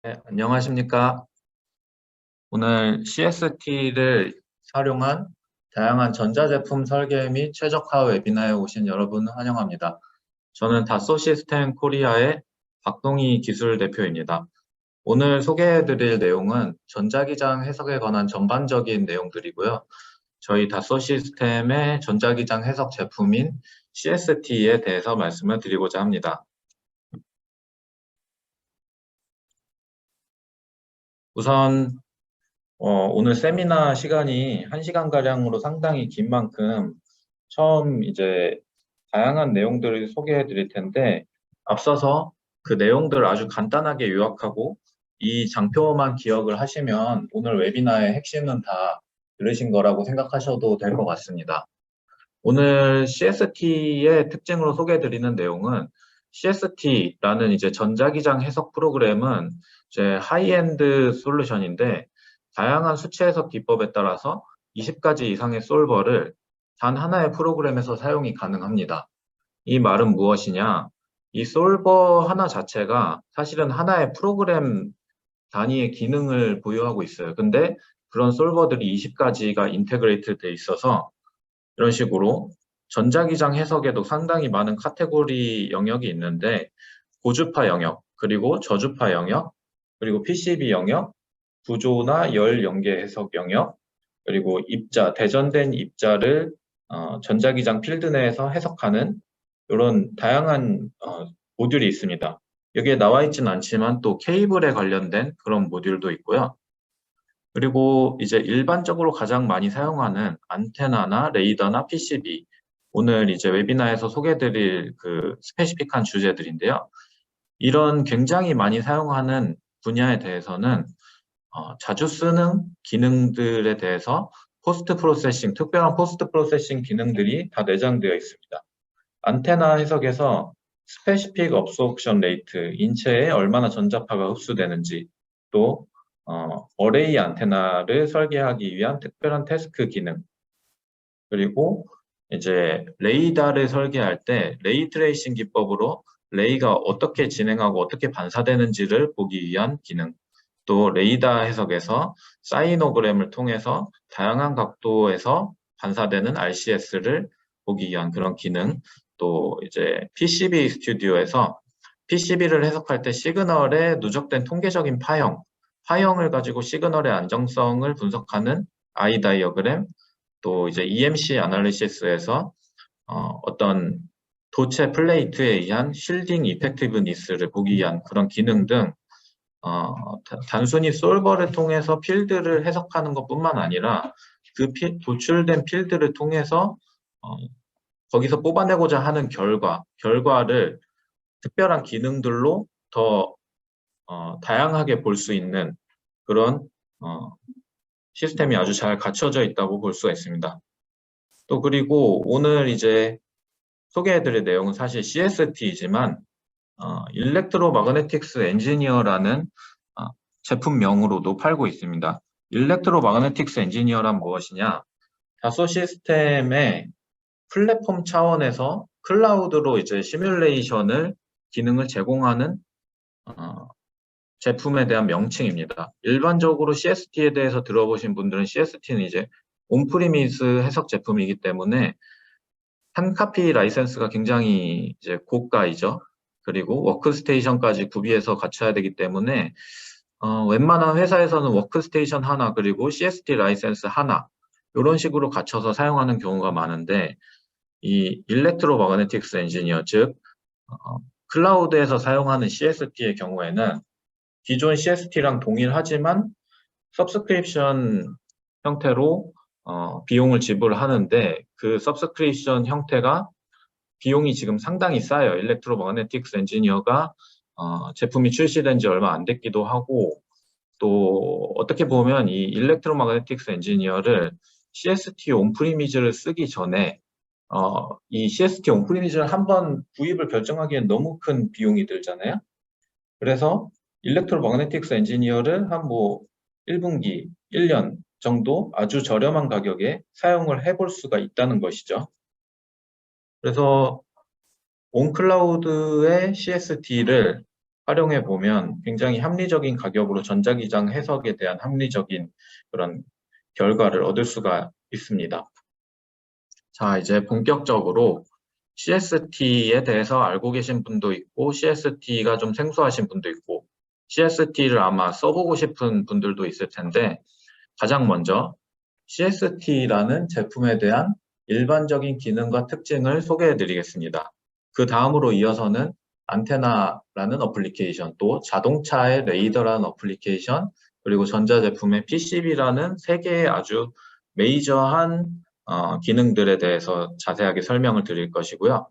네, 안녕하십니까. 오늘 CST를 활용한 다양한 전자제품 설계 및 최적화 웨비나에 오신 여러분 환영합니다. 저는 다소 시스템 코리아의 박동희 기술 대표입니다. 오늘 소개해드릴 내용은 전자기장 해석에 관한 전반적인 내용들이고요. 저희 다소 시스템의 전자기장 해석 제품인 CST에 대해서 말씀을 드리고자 합니다. 우선 오늘 세미나 시간이 1시간가량으로 상당히 긴 만큼 처음 이제 다양한 내용들을 소개해 드릴 텐데, 앞서서 그 내용들을 아주 간단하게 요약하고 이 장표만 기억을 하시면 오늘 웨비나의 핵심은 다 들으신 거라고 생각하셔도 될 것 같습니다. 오늘 CST의 특징으로 소개해 드리는 내용은, CST라는 이제 전자기장 해석 프로그램은 이제 하이엔드 솔루션인데, 다양한 수치 해석 기법에 따라서 20가지 이상의 솔버를 단 하나의 프로그램에서 사용이 가능합니다. 이 말은 무엇이냐? 이 솔버 하나 자체가 사실은 하나의 프로그램 단위의 기능을 보유하고 있어요. 근데 그런 솔버들이 20가지가 인테그레이트 돼 있어서 이런 식으로 전자기장 해석에도 상당히 많은 카테고리 영역이 있는데, 고주파 영역, 그리고 저주파 영역, 그리고 PCB 영역, 구조나 열 연계 해석 영역, 그리고 입자, 대전된 입자를 전자기장 필드 내에서 해석하는 이런 다양한 모듈이 있습니다. 여기에 나와 있지는 않지만 또 케이블에 관련된 그런 모듈도 있고요. 그리고 이제 일반적으로 가장 많이 사용하는 안테나나 레이더나 PCB, 오늘 이제 웨비나에서 소개해드릴 그 스페시픽한 주제들인데요. 이런 굉장히 많이 사용하는 분야에 대해서는 자주 쓰는 기능들에 대해서 포스트 프로세싱, 특별한 포스트 프로세싱 기능들이 다 내장되어 있습니다. 안테나 해석에서 스페시픽 업소옵션 레이트, 인체에 얼마나 전자파가 흡수되는지, 또 어레이 안테나를 설계하기 위한 특별한 태스크 기능, 그리고 이제 레이더를 설계할 때 레이 트레이싱 기법으로 레이가 어떻게 진행하고 어떻게 반사되는지를 보기 위한 기능, 또 레이더 해석에서 사이노그램을 통해서 다양한 각도에서 반사되는 RCS를 보기 위한 그런 기능, 또 이제 PCB 스튜디오에서 PCB를 해석할 때 시그널의 누적된 통계적인 파형을 가지고 시그널의 안정성을 분석하는 I 다이어그램, 또 이제 EMC 아날리시스에서 어떤 도체 플레이트에 의한 쉴딩 이펙티브니스를 보기 위한 그런 기능 등 단순히 솔버를 통해서 필드를 해석하는 것뿐만 아니라 그 도출된 필드를 통해서 거기서 뽑아내고자 하는 결과를 특별한 기능들로 더 다양하게 볼 수 있는 그런 시스템이 아주 잘 갖춰져 있다고 볼 수가 있습니다. 또 그리고 오늘 이제 소개해드릴 내용은 사실 CST이지만 일렉트로마그네틱스 엔지니어라는 제품명으로도 팔고 있습니다. 일렉트로마그네틱스 엔지니어란 무엇이냐? 다소 시스템의 플랫폼 차원에서 클라우드로 이제 시뮬레이션을 기능을 제공하는 제품에 대한 명칭입니다. 일반적으로 CST에 대해서 들어보신 분들은 CST는 이제 온프리미스 해석 제품이기 때문에 한 카피 라이센스가 굉장히 이제 고가이죠. 그리고 워크스테이션까지 구비해서 갖춰야 되기 때문에 웬만한 회사에서는 워크스테이션 하나 그리고 CST 라이센스 하나 이런 식으로 갖춰서 사용하는 경우가 많은데, 이 일렉트로마그네틱스 엔지니어, 즉 클라우드에서 사용하는 CST의 경우에는 기존 CST랑 동일하지만 서브스크립션 형태로 비용을 지불하는데, 그 서브스크립션 형태가 비용이 지금 상당히 싸요. 일렉트로마그네틱스 엔지니어가 제품이 출시된 지 얼마 안 됐기도 하고, 또 어떻게 보면 이 일렉트로마그네틱스 엔지니어를 CST 온프리미즈를 쓰기 전에 이 CST 온프리미즈를 한번 구입을 결정하기엔 너무 큰 비용이 들잖아요. 그래서 일렉트로마그네틱스 엔지니어를 한 1분기, 1년 정도 아주 저렴한 가격에 사용을 해볼 수가 있다는 것이죠. 그래서 온클라우드의 CST를 활용해 보면 굉장히 합리적인 가격으로 전자기장 해석에 대한 합리적인 그런 결과를 얻을 수가 있습니다. 자, 이제 본격적으로 CST에 대해서 알고 계신 분도 있고 CST가 좀 생소하신 분도 있고 CST를 아마 써보고 싶은 분들도 있을 텐데 가장 먼저 CST라는 제품에 대한 일반적인 기능과 특징을 소개해 드리겠습니다. 그 다음으로 이어서는 안테나라는 어플리케이션, 또 자동차의 레이더라는 어플리케이션, 그리고 전자제품의 PCB라는 세 개의 아주 메이저한 기능들에 대해서 자세하게 설명을 드릴 것이고요.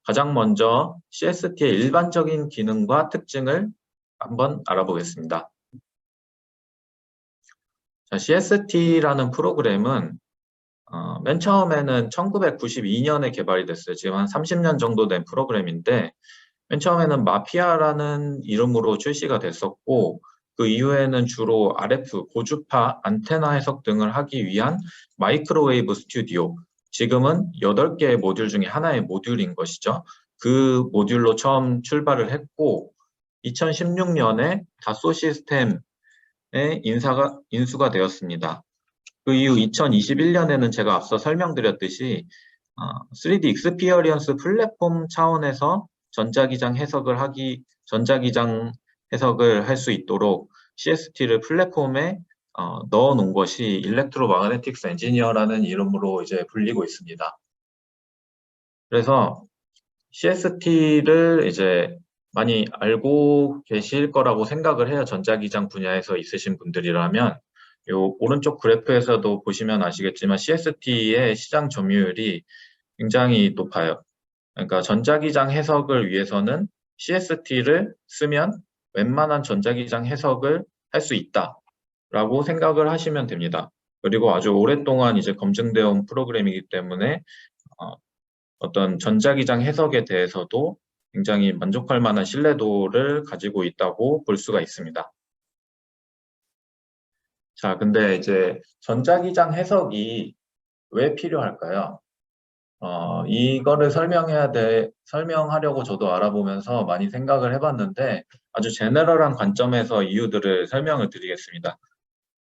가장 먼저 CST의 일반적인 기능과 특징을 한번 알아보겠습니다. 자, CST라는 프로그램은 맨 처음에는 1992년에 개발이 됐어요. 지금 한 30년 정도 된 프로그램인데 맨 처음에는 마피아라는 이름으로 출시가 됐었고 그 이후에는 주로 RF, 고주파, 안테나 해석 등을 하기 위한 마이크로웨이브 스튜디오, 지금은 8개의 모듈 중에 하나의 모듈인 것이죠. 그 모듈로 처음 출발을 했고 2016년에 다소 시스템에 인수가 되었습니다. 그 이후 2021년에는 제가 앞서 설명드렸듯이 3D 익스피리언스 플랫폼 차원에서 전자기장 해석을 할 수 있도록 CST를 플랫폼에 넣어 놓은 것이 일렉트로마그네틱스 엔지니어라는 이름으로 이제 불리고 있습니다. 그래서 CST를 이제 많이 알고 계실 거라고 생각을 해요. 전자기장 분야에서 있으신 분들이라면. 요 오른쪽 그래프에서도 보시면 아시겠지만 CST의 시장 점유율이 굉장히 높아요. 그러니까 전자기장 해석을 위해서는 CST를 쓰면 웬만한 전자기장 해석을 할 수 있다라고 생각을 하시면 됩니다. 그리고 아주 오랫동안 이제 검증되어 온 프로그램이기 때문에 어떤 전자기장 해석에 대해서도 굉장히 만족할 만한 신뢰도를 가지고 있다고 볼 수가 있습니다. 자, 근데 이제 전자기장 해석이 왜 필요할까요? 이거를 설명하려고 저도 알아보면서 많이 생각을 해봤는데 아주 제너럴한 관점에서 이유들을 설명을 드리겠습니다.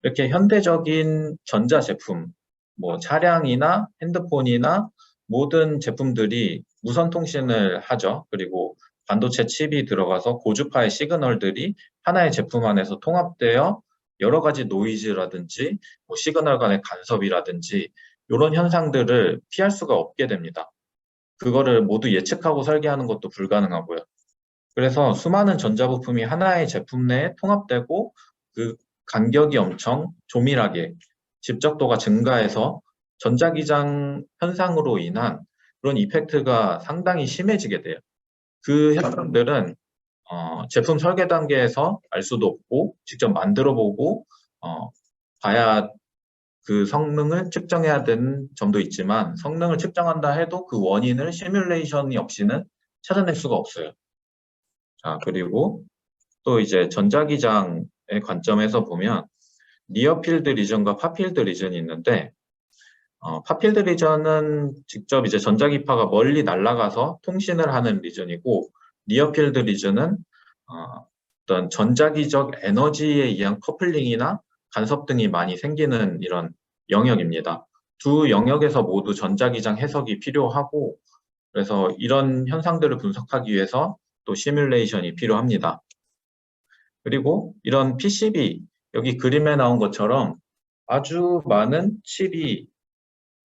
이렇게 현대적인 전자제품, 뭐 차량이나 핸드폰이나 모든 제품들이 무선 통신을 하죠. 그리고 반도체 칩이 들어가서 고주파의 시그널들이 하나의 제품 안에서 통합되어 여러 가지 노이즈라든지 뭐 시그널 간의 간섭이라든지 이런 현상들을 피할 수가 없게 됩니다. 그거를 모두 예측하고 설계하는 것도 불가능하고요. 그래서 수많은 전자부품이 하나의 제품 내에 통합되고 그 간격이 엄청 조밀하게 집적도가 증가해서 전자기장 현상으로 인한 그런 이펙트가 상당히 심해지게 돼요. 그 현상들은 제품 설계 단계에서 알 수도 없고 직접 만들어 보고 봐야 그 성능을 측정해야 되는 점도 있지만 성능을 측정한다 해도 그 원인을 시뮬레이션이 없이는 찾아낼 수가 없어요. 자, 그리고 또 이제 전자기장의 관점에서 보면 니어필드 리전과 파필드 리전이 있는데 파필드 리전은 직접 이제 전자기파가 멀리 날아가서 통신을 하는 리전이고 니어필드 리전은 어떤 전자기적 에너지에 의한 커플링이나 간섭 등이 많이 생기는 이런 영역입니다. 두 영역에서 모두 전자기장 해석이 필요하고 그래서 이런 현상들을 분석하기 위해서 또 시뮬레이션이 필요합니다. 그리고 이런 PCB, 여기 그림에 나온 것처럼 아주 많은 칩이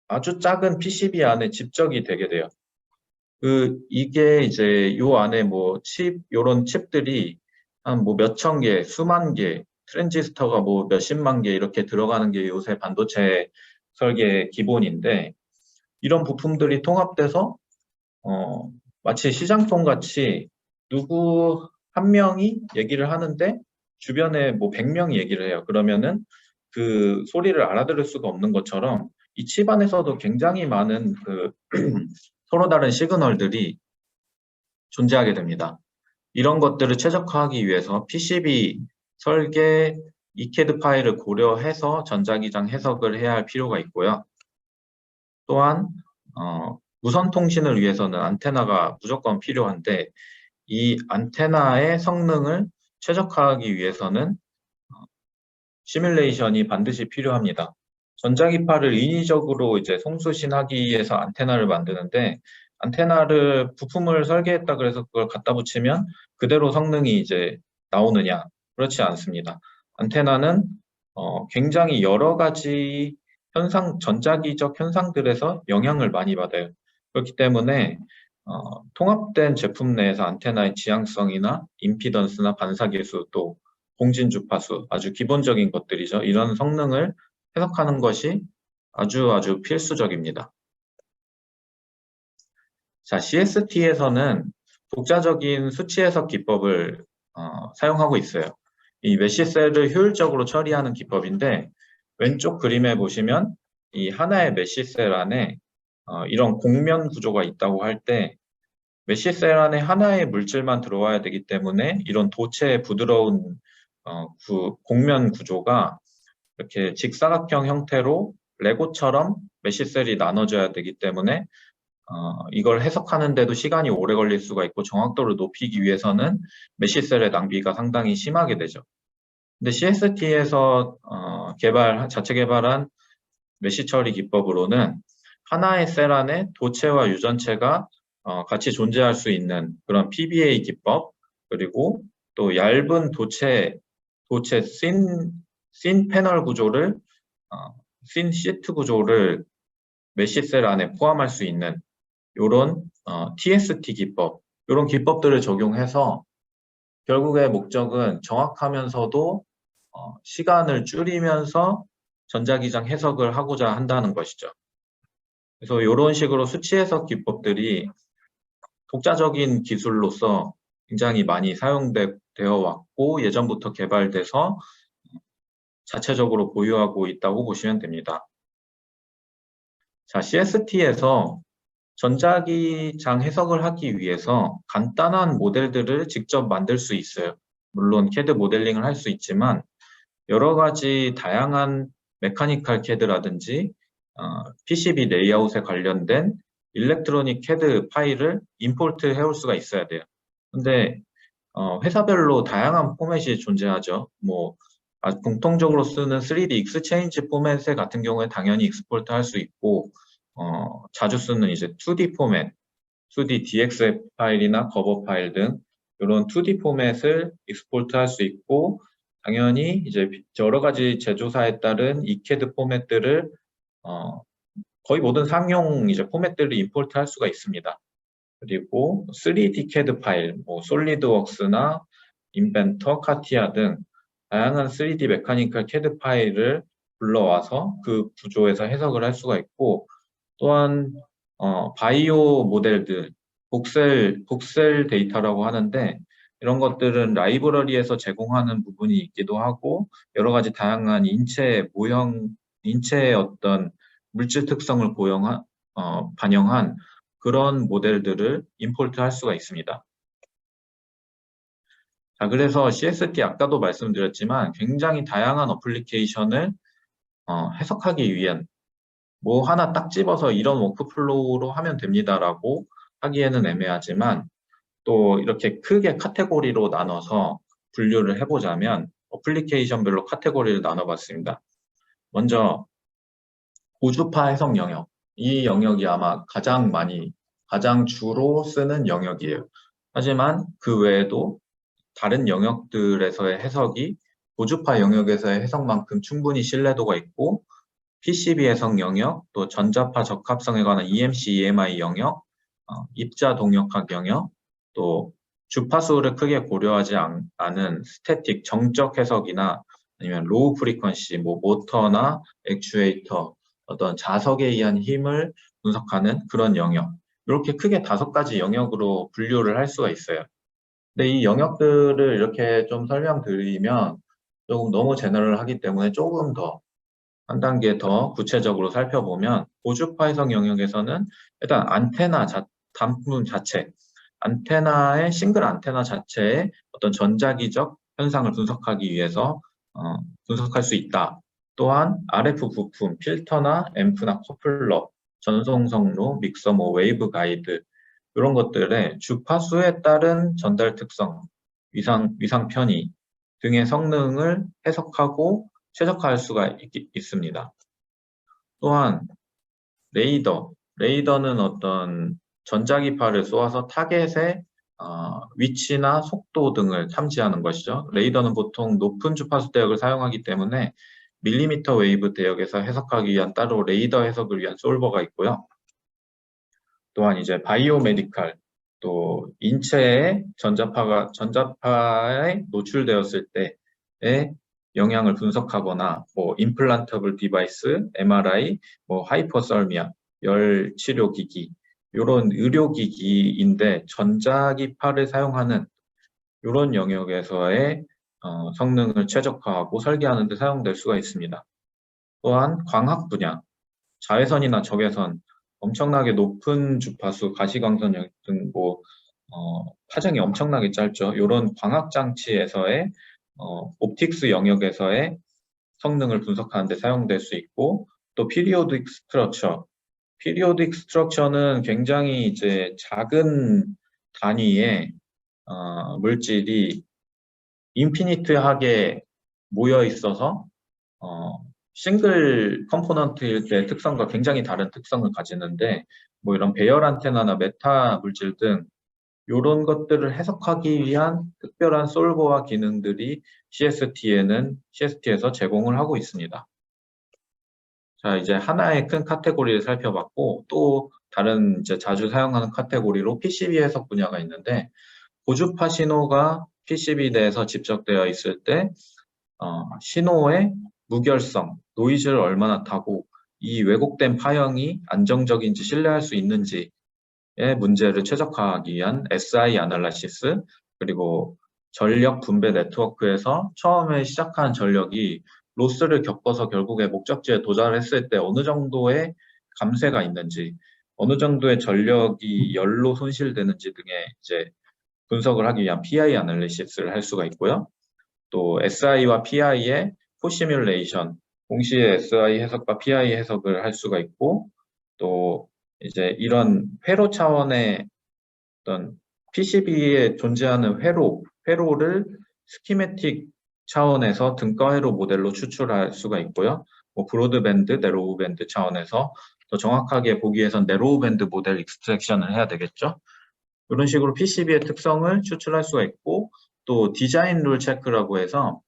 아주 작은 PCB 안에 집적이 되게 돼요. 이게 이제 요 안에 뭐 요런 칩들이 한 뭐 몇천 개, 수만 개, 트랜지스터가 뭐 몇십만 개 이렇게 들어가는 게 요새 반도체 설계 기본인데 이런 부품들이 통합돼서 마치 시장통 같이 누구 한 명이 얘기를 하는데 주변에 뭐 100명이 얘기를 해요. 그러면은 그 소리를 알아들을 수가 없는 것처럼 이 칩 안에서도 굉장히 많은 그 서로 다른 시그널들이 존재하게 됩니다. 이런 것들을 최적화하기 위해서 PCB 설계, ECAD 파일을 고려해서 전자기장 해석을 해야 할 필요가 있고요. 또한 무선 통신을 위해서는 안테나가 무조건 필요한데 이 안테나의 성능을 최적화하기 위해서는 시뮬레이션이 반드시 필요합니다. 전자기파를 인위적으로 이제 송수신하기위해서 안테나를 만드는데, 안테나를 부품을 설계했다 그래서 그걸 갖다 붙이면 그대로 성능이 이제 나오느냐? 그렇지 않습니다. 안테나는 굉장히 여러 가지 전자기적 현상들에서 영향을 많이 받아요. 그렇기 때문에 통합된 제품 내에서 안테나의 지향성이나 임피던스나 반사계수, 또 공진 주파수, 아주 기본적인 것들이죠. 이런 성능을 해석하는 것이 아주 필수적입니다. 자, CST에서는 독자적인 수치 해석 기법을 사용하고 있어요. 이 메쉬셀을 효율적으로 처리하는 기법인데, 왼쪽 그림에 보시면 이 하나의 메쉬셀 안에 이런 곡면 구조가 있다고 할 때, 메쉬셀 안에 하나의 물질만 들어와야 되기 때문에 이런 도체의 부드러운 곡면 구조가 이렇게 직사각형 형태로 레고처럼 메쉬셀이 나눠져야 되기 때문에 이걸 해석하는데도 시간이 오래 걸릴 수가 있고, 정확도를 높이기 위해서는 메쉬셀의 낭비가 상당히 심하게 되죠. 근데 CST에서 자체 개발한 메쉬 처리 기법으로는 하나의 셀 안에 도체와 유전체가 같이 존재할 수 있는 그런 PBA 기법, 그리고 또 얇은 도체 씬 패널 구조를, 씬 시트 구조를 메쉬셀 안에 포함할 수 있는 이런 TST 기법, 이런 기법들을 적용해서 결국의 목적은 정확하면서도 시간을 줄이면서 전자기장 해석을 하고자 한다는 것이죠. 그래서 이런 식으로 수치 해석 기법들이 독자적인 기술로서 굉장히 많이 사용되어 왔고, 예전부터 개발돼서 자체적으로 보유하고 있다고 보시면 됩니다. 자, CST에서 전자기장 해석을 하기 위해서 간단한 모델들을 직접 만들 수 있어요. 물론 CAD 모델링을 할 수 있지만 여러 가지 다양한 메카니컬 CAD라든지 PCB 레이아웃에 관련된 일렉트로닉 CAD 파일을 임포트 해올 수가 있어야 돼요. 근데 회사별로 다양한 포맷이 존재하죠. 공통적으로 쓰는 3D 익스체인지 포맷 같은 경우에 당연히 익스포트 할 수 있고, 자주 쓰는 이제 2D 포맷, 2D DXF 파일이나 거버 파일 등 이런 2D 포맷을 익스포트 할 수 있고, 당연히 이제 여러 가지 제조사에 따른 이캐드 포맷들을 거의 모든 상용 이제 포맷들을 임포트 할 수가 있습니다. 그리고 3D CAD 파일, 솔리드웍스나 인벤터, 카티아 등 다양한 3D 메카니컬 CAD 파일을 불러와서 그 구조에서 해석을 할 수가 있고, 또한 바이오 모델들, 복셀 데이터라고 하는데, 이런 것들은 라이브러리에서 제공하는 부분이 있기도 하고, 여러 가지 다양한 인체의 어떤 물질 특성을 반영한 그런 모델들을 임포트 할 수가 있습니다. 자, 그래서 CST 아까도 말씀드렸지만 굉장히 다양한 어플리케이션을 해석하기 위한, 하나 딱 집어서 이런 워크플로우로 하면 됩니다라고 하기에는 애매하지만, 또 이렇게 크게 카테고리로 나눠서 분류를 해보자면 어플리케이션별로 카테고리를 나눠봤습니다. 먼저 고주파 해석 영역, 이 영역이 아마 가장 주로 쓰는 영역이에요. 하지만 그 외에도 다른 영역들에서의 해석이 고주파 영역에서의 해석만큼 충분히 신뢰도가 있고, PCB 해석 영역, 또 전자파 적합성에 관한 EMC, EMI 영역, 입자 동역학 영역, 또 주파수를 크게 고려하지 않은 스태틱 정적 해석이나 아니면 로우 프리퀀시, 모터나 액추에이터, 어떤 자석에 의한 힘을 분석하는 그런 영역, 이렇게 크게 5가지 영역으로 분류를 할 수가 있어요. 근데 이 영역들을 이렇게 좀 설명드리면 조금 너무 제너럴하기 때문에 조금 더 한 단계 더 구체적으로 살펴보면, 고주파 해석 영역에서는 일단 단품 자체, 싱글 안테나 자체의 어떤 전자기적 현상을 분석하기 위해서 분석할 수 있다. 또한 RF 부품, 필터나 앰프나 커플러, 전송성로, 믹서, 웨이브 가이드, 이런 것들의 주파수에 따른 전달 특성, 위상 편의 등의 성능을 해석하고 최적화할 수가 있습니다. 또한 레이더는 어떤 전자기파를 쏘아서 타겟의 위치나 속도 등을 탐지하는 것이죠. 레이더는 보통 높은 주파수 대역을 사용하기 때문에 밀리미터 웨이브 대역에서 해석하기 위한 따로 레이더 해석을 위한 솔버가 있고요. 또한 이제 바이오메디칼, 또 인체의 전자파에 노출되었을 때의 영향을 분석하거나 뭐 임플란터블 디바이스, MRI, 뭐 하이퍼설미아, 열 치료기기 이런 의료기기인데 전자기파를 사용하는 이런 영역에서의 성능을 최적화하고 설계하는 데 사용될 수가 있습니다. 또한 광학 분야, 자외선이나 적외선, 엄청나게 높은 주파수, 가시광선 등 파장이 엄청나게 짧죠. 이런 광학 장치에서의 옵틱스 영역에서의 성능을 분석하는 데 사용될 수 있고, 또 피리오딕 스트럭처는 굉장히 이제 작은 단위의 물질이 인피니트하게 모여 있어서 싱글 컴포넌트일 때 특성과 굉장히 다른 특성을 가지는데, 뭐 이런 배열 안테나나 메타 물질 등 이런 것들을 해석하기 위한 특별한 솔버와 기능들이 CST에서 제공을 하고 있습니다. 자, 이제 하나의 큰 카테고리를 살펴봤고, 또 다른 이제 자주 사용하는 카테고리로 PCB 해석 분야가 있는데, 고주파 신호가 PCB 내에서 집적되어 있을 때 신호의 무결성, 노이즈를 얼마나 타고 이 왜곡된 파형이 안정적인지 신뢰할 수 있는지의 문제를 최적화하기 위한 SI 아날라시스, 그리고 전력 분배 네트워크에서 처음에 시작한 전력이 로스를 겪어서 결국에 목적지에 도달했을 때 어느 정도의 감쇄가 있는지, 어느 정도의 전력이 열로 손실되는지 등의 이제 분석을 하기 위한 PI 아날리시스를 할 수가 있고요. 또 SI와 PI의 포시뮬레이션, 동시에 SI 해석과 PI 해석을 할 수가 있고, 또 이제 이런 회로 차원의 어떤 PCB에 존재하는 회로를 스키매틱 차원에서 등가 회로 모델로 추출할 수가 있고요. 뭐 브로드밴드, 내로우밴드 차원에서 더 정확하게 보기 위해선 내로우밴드 모델 익스트랙션을 해야 되겠죠. 이런 식으로 PCB의 특성을 추출할 수가 있고, 또 디자인 룰 체크라고 해서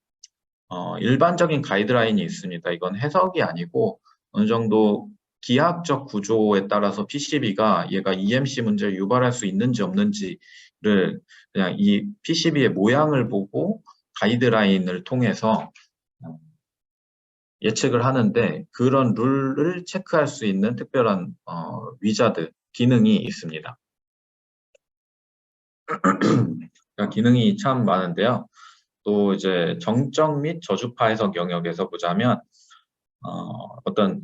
일반적인 가이드라인이 있습니다. 이건 해석이 아니고 어느 정도 기하학적 구조에 따라서 PCB가 얘가 EMC 문제를 유발할 수 있는지 없는지를 그냥 이 PCB의 모양을 보고 가이드라인을 통해서 예측을 하는데, 그런 룰을 체크할 수 있는 특별한 위자드 기능이 있습니다. 기능이 참 많은데요. 또 이제 정적 및 저주파 해석 영역에서 보자면 어떤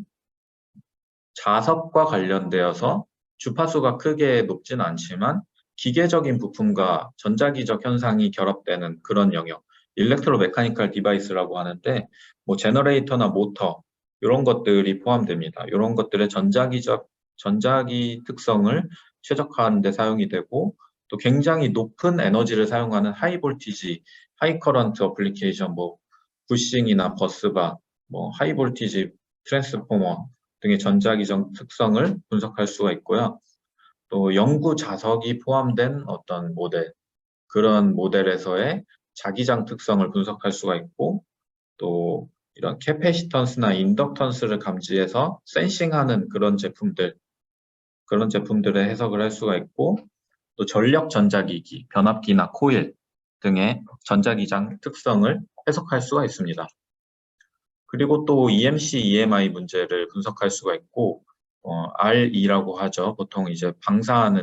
자석과 관련되어서 주파수가 크게 높진 않지만 기계적인 부품과 전자기적 현상이 결합되는 그런 영역, 일렉트로 메카니컬 디바이스라고 하는데, 뭐 제너레이터나 모터 이런 것들이 포함됩니다. 이런 것들의 전자기 특성을 최적화하는 데 사용이 되고, 또 굉장히 높은 에너지를 사용하는 하이 볼티지, 하이 커런트 어플리케이션, 뭐 부싱이나 버스바, 뭐 하이 볼티지 트랜스포머 등의 전자기적 특성을 분석할 수가 있고요. 또 영구 자석이 포함된 어떤 모델, 그런 모델에서의 자기장 특성을 분석할 수가 있고, 또 이런 캐패시턴스나 인덕턴스를 감지해서 센싱하는 그런 제품들의 해석을 할 수가 있고, 또 전력 전자기기, 변압기나 코일 등의 전자기장 특성을 해석할 수가 있습니다. 그리고 또 EMC, EMI 문제를 분석할 수가 있고, RE라고 하죠. 보통 이제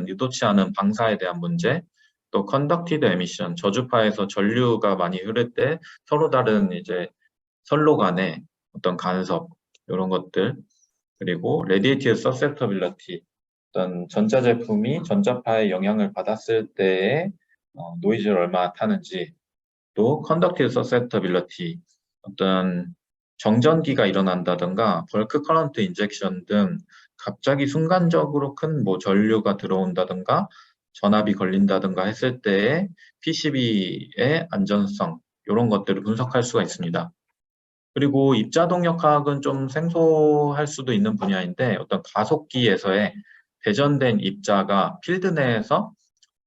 의도치 않은 방사에 대한 문제, 또 conducted emission, 저주파에서 전류가 많이 흐를 때 서로 다른 이제 선로 간의 어떤 간섭, 이런 것들, 그리고 radiative susceptibility, 어떤 전자제품이 전자파의 영향을 받았을 때의 노이즈를 얼마나 타는지, 또 conductive susceptibility, 어떤 정전기가 일어난다든가 벌크 커런트 인젝션 등 갑자기 순간적으로 큰 뭐 전류가 들어온다든가 전압이 걸린다든가 했을 때의 PCB의 안전성, 이런 것들을 분석할 수가 있습니다. 그리고 입자동력학은 좀 생소할 수도 있는 분야인데 어떤 가속기에서의 배전된 입자가 필드 내에서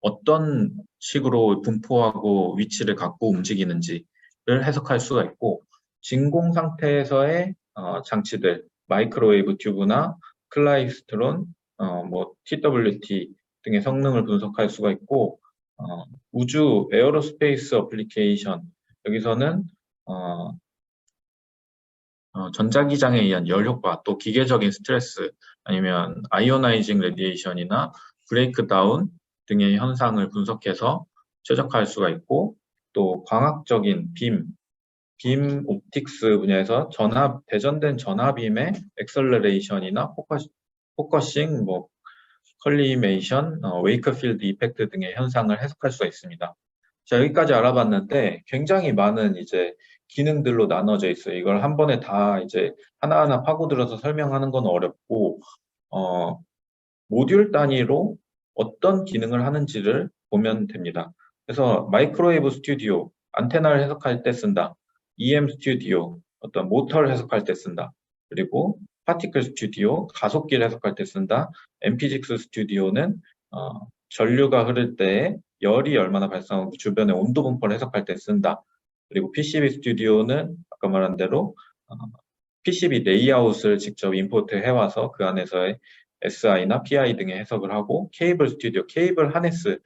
어떤 식으로 분포하고 위치를 갖고 움직이는지를 해석할 수가 있고 진공 상태에서의 장치들, 마이크로웨이브 튜브나 클라이스트론, TWT 등의 성능을 분석할 수가 있고 우주 에어로스페이스 어플리케이션 여기서는 전자기장에 의한 열 효과, 또 기계적인 스트레스, 아니면 아이오나이징 레디에이션이나 브레이크다운 등의 현상을 분석해서 최적화할 수가 있고, 또 광학적인 빔 옵틱스 분야에서 배전된 전하빔의 엑셀러레이션이나 포커싱, 컬리메이션, 웨이크 필드 이펙트 등의 현상을 해석할 수가 있습니다. 자, 여기까지 알아봤는데 굉장히 많은 이제 기능들로 나눠져 있어요. 이걸 한 번에 다 이제 하나하나 파고들어서 설명하는 건 어렵고, 모듈 단위로 어떤 기능을 하는지를 보면 됩니다. 그래서 마이크로웨이브 스튜디오, 안테나를 해석할 때 쓴다. EM 스튜디오, 어떤 모터를 해석할 때 쓴다. 그리고 파티클 스튜디오, 가속기를 해석할 때 쓴다. 엠피직스 스튜디오는 전류가 흐를 때 열이 얼마나 발생하고 주변의 온도 분포를 해석할 때 쓴다. 그리고 PCB 스튜디오는 아까 말한 대로 PCB 레이아웃을 직접 임포트 해와서 그 안에서의 SI나 PI 등의 해석을 하고, 케이블 스튜디오, 케이블 하네스,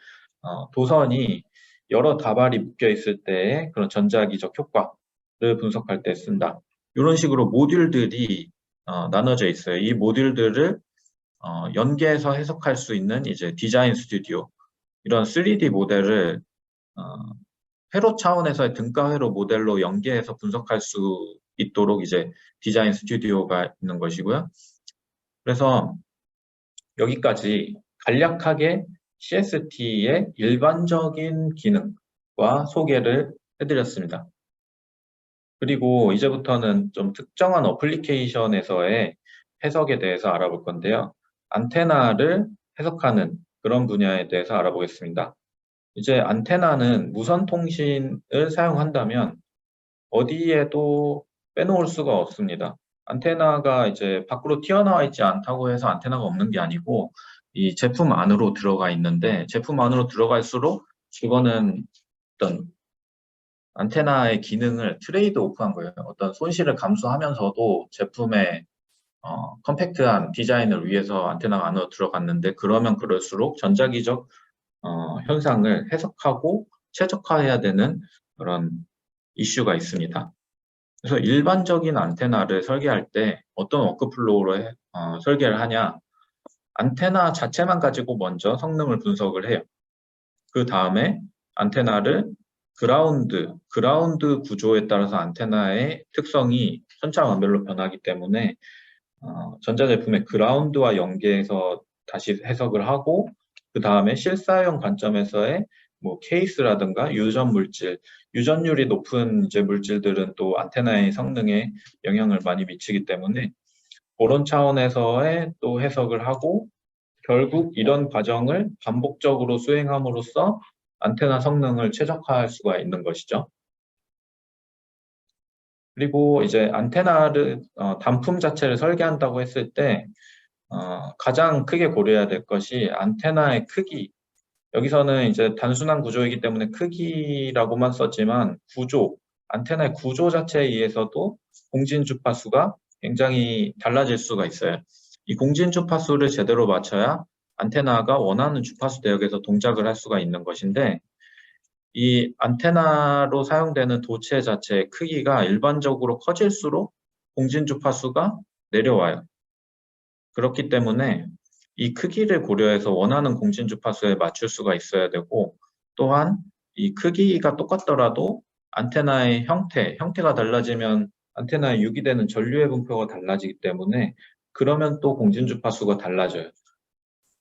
도선이 여러 다발이 묶여 있을 때의 그런 전자기적 효과를 분석할 때 쓴다. 이런 식으로 모듈들이 나눠져 있어요. 이 모듈들을 연계해서 해석할 수 있는 이제 디자인 스튜디오, 이런 3D 모델을 회로 차원에서의 등가회로 모델로 연계해서 분석할 수 있도록 이제 디자인 스튜디오가 있는 것이고요. 그래서 여기까지 간략하게 CST의 일반적인 기능과 소개를 해드렸습니다. 그리고 이제부터는 좀 특정한 어플리케이션에서의 해석에 대해서 알아볼 건데요. 안테나를 해석하는 그런 분야에 대해서 알아보겠습니다. 이제 안테나는 무선 통신을 사용한다면 어디에도 빼놓을 수가 없습니다. 안테나가 이제 밖으로 튀어나와 있지 않다고 해서 안테나가 없는 게 아니고 이 제품 안으로 들어가 있는데, 제품 안으로 들어갈수록 이거는 어떤 안테나의 기능을 트레이드 오프한 거예요. 어떤 손실을 감수하면서도 제품의 컴팩트한 디자인을 위해서 안테나가 안으로 들어갔는데, 그러면 그럴수록 전자기적 현상을 해석하고 최적화해야 되는 그런 이슈가 있습니다. 그래서 일반적인 안테나를 설계할 때 어떤 워크플로우로 설계를 하냐, 안테나 자체만 가지고 먼저 성능을 분석을 해요. 그 다음에 안테나를 그라운드 구조에 따라서 안테나의 특성이 천차만별로 변하기 때문에 전자제품의 그라운드와 연계해서 다시 해석을 하고, 그 다음에 실사용 관점에서의 케이스라든가 유전율이 높은 이제 물질들은 또 안테나의 성능에 영향을 많이 미치기 때문에 그런 차원에서의 또 해석을 하고, 결국 이런 과정을 반복적으로 수행함으로써 안테나 성능을 최적화할 수가 있는 것이죠. 그리고 이제 안테나를 단품 자체를 설계한다고 했을 때 가장 크게 고려해야 될 것이 안테나의 크기. 여기서는 이제 단순한 구조이기 때문에 크기라고만 썼지만 안테나의 구조 자체에 의해서도 공진 주파수가 굉장히 달라질 수가 있어요. 이 공진 주파수를 제대로 맞춰야 안테나가 원하는 주파수 대역에서 동작을 할 수가 있는 것인데, 이 안테나로 사용되는 도체 자체의 크기가 일반적으로 커질수록 공진 주파수가 내려와요. 그렇기 때문에 이 크기를 고려해서 원하는 공진 주파수에 맞출 수가 있어야 되고, 또한 이 크기가 똑같더라도 안테나의 형태가 달라지면 안테나에 유기되는 전류의 분포가 달라지기 때문에 그러면 또 공진 주파수가 달라져요.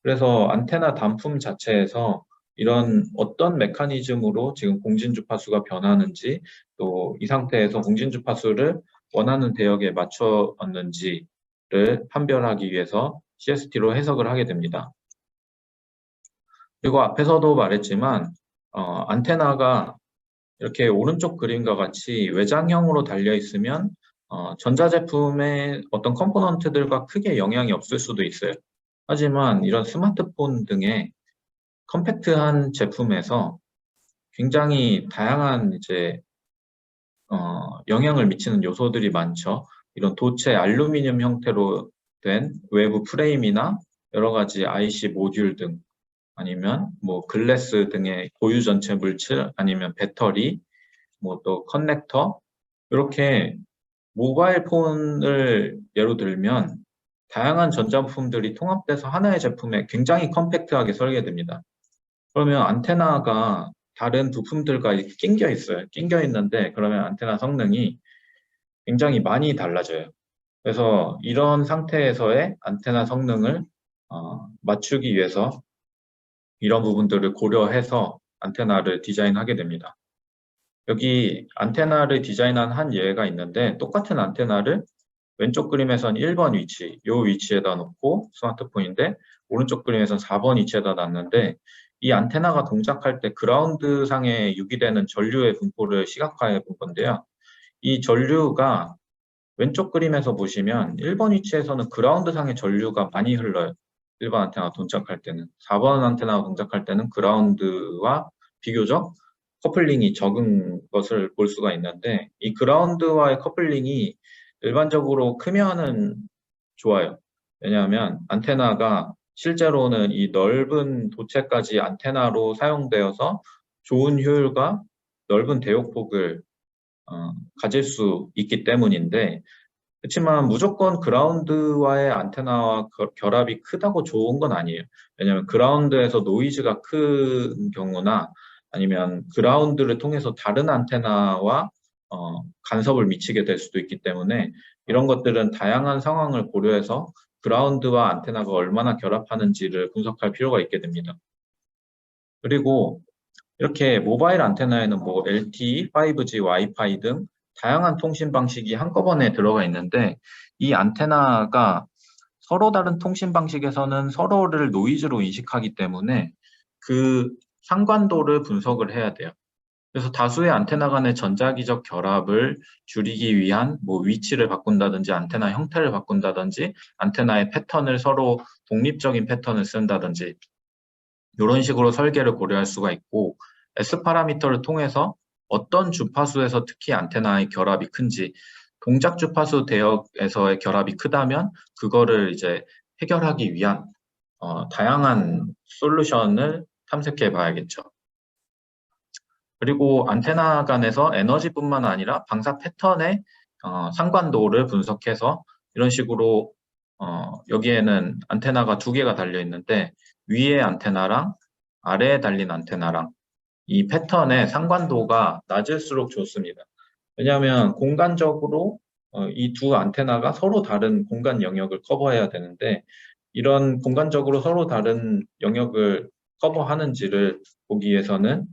그래서 안테나 단품 자체에서 이런 어떤 메커니즘으로 지금 공진 주파수가 변하는지, 또 이 상태에서 공진 주파수를 원하는 대역에 맞춰왔는지를 판별하기 위해서 CST로 해석을 하게 됩니다. 그리고 앞에서도 말했지만 안테나가 이렇게 오른쪽 그림과 같이 외장형으로 달려 있으면 전자제품의 어떤 컴포넌트들과 크게 영향이 없을 수도 있어요. 하지만 이런 스마트폰 등의 컴팩트한 제품에서 굉장히 다양한 이제 영향을 미치는 요소들이 많죠. 이런 도체 알루미늄 형태로 된 외부 프레임이나 여러 가지 IC 모듈 등 아니면 뭐 글래스 등의 고유 전체 물질 아니면 배터리 뭐 또 커넥터 이렇게 모바일 폰을 예로 들면 다양한 전자부품들이 통합돼서 하나의 제품에 굉장히 컴팩트하게 설계됩니다. 그러면 안테나가 다른 부품들과 이렇게 낑겨 있어요. 낑겨 있는데 그러면 안테나 성능이 굉장히 많이 달라져요. 그래서 이런 상태에서의 안테나 성능을 맞추기 위해서 이런 부분들을 고려해서 안테나를 디자인하게 됩니다. 여기 안테나를 디자인한 한 예가 있는데 똑같은 안테나를 왼쪽 그림에선 1번 위치, 이 위치에다 놓고 스마트폰인데 오른쪽 그림에선 4번 위치에다 놨는데 이 안테나가 동작할 때 그라운드 상에 유기되는 전류의 분포를 시각화해 본 건데요. 이 전류가 왼쪽 그림에서 보시면 1번 위치에서는 그라운드 상의 전류가 많이 흘러요. 1번 안테나가 동작할 때는. 4번 안테나가 동작할 때는 그라운드와 비교적 커플링이 적은 것을 볼 수가 있는데 이 그라운드와의 커플링이 일반적으로 크면은 좋아요. 왜냐하면 안테나가 실제로는 이 넓은 도체까지 안테나로 사용되어서 좋은 효율과 넓은 대역폭을 가질 수 있기 때문인데 그렇지만 무조건 그라운드와의 안테나와 결합이 크다고 좋은 건 아니에요. 왜냐하면 그라운드에서 노이즈가 큰 경우나 아니면 그라운드를 통해서 다른 안테나와 간섭을 미치게 될 수도 있기 때문에 이런 것들은 다양한 상황을 고려해서 그라운드와 안테나가 얼마나 결합하는지를 분석할 필요가 있게 됩니다. 그리고 이렇게 모바일 안테나에는 뭐 LTE, 5G, 와이파이 등 다양한 통신 방식이 한꺼번에 들어가 있는데 이 안테나가 서로 다른 통신 방식에서는 서로를 노이즈로 인식하기 때문에 그 상관도를 분석을 해야 돼요. 그래서 다수의 안테나 간의 전자기적 결합을 줄이기 위한 뭐 위치를 바꾼다든지 안테나 형태를 바꾼다든지 안테나의 패턴을 서로 독립적인 패턴을 쓴다든지 이런 식으로 설계를 고려할 수가 있고 S 파라미터를 통해서 어떤 주파수에서 특히 안테나의 결합이 큰지 동작 주파수 대역에서의 결합이 크다면 그거를 이제 해결하기 위한 다양한 솔루션을 탐색해 봐야겠죠. 그리고 안테나 간에서 에너지뿐만 아니라 방사 패턴의 상관도를 분석해서 이런 식으로 여기에는 안테나가 2개가 달려 있는데 위에 안테나랑 아래에 달린 안테나랑 이 패턴의 상관도가 낮을수록 좋습니다. 왜냐하면 공간적으로 이 두 안테나가 서로 다른 공간 영역을 커버해야 되는데 이런 공간적으로 서로 다른 영역을 커버하는지를 보기 위해서는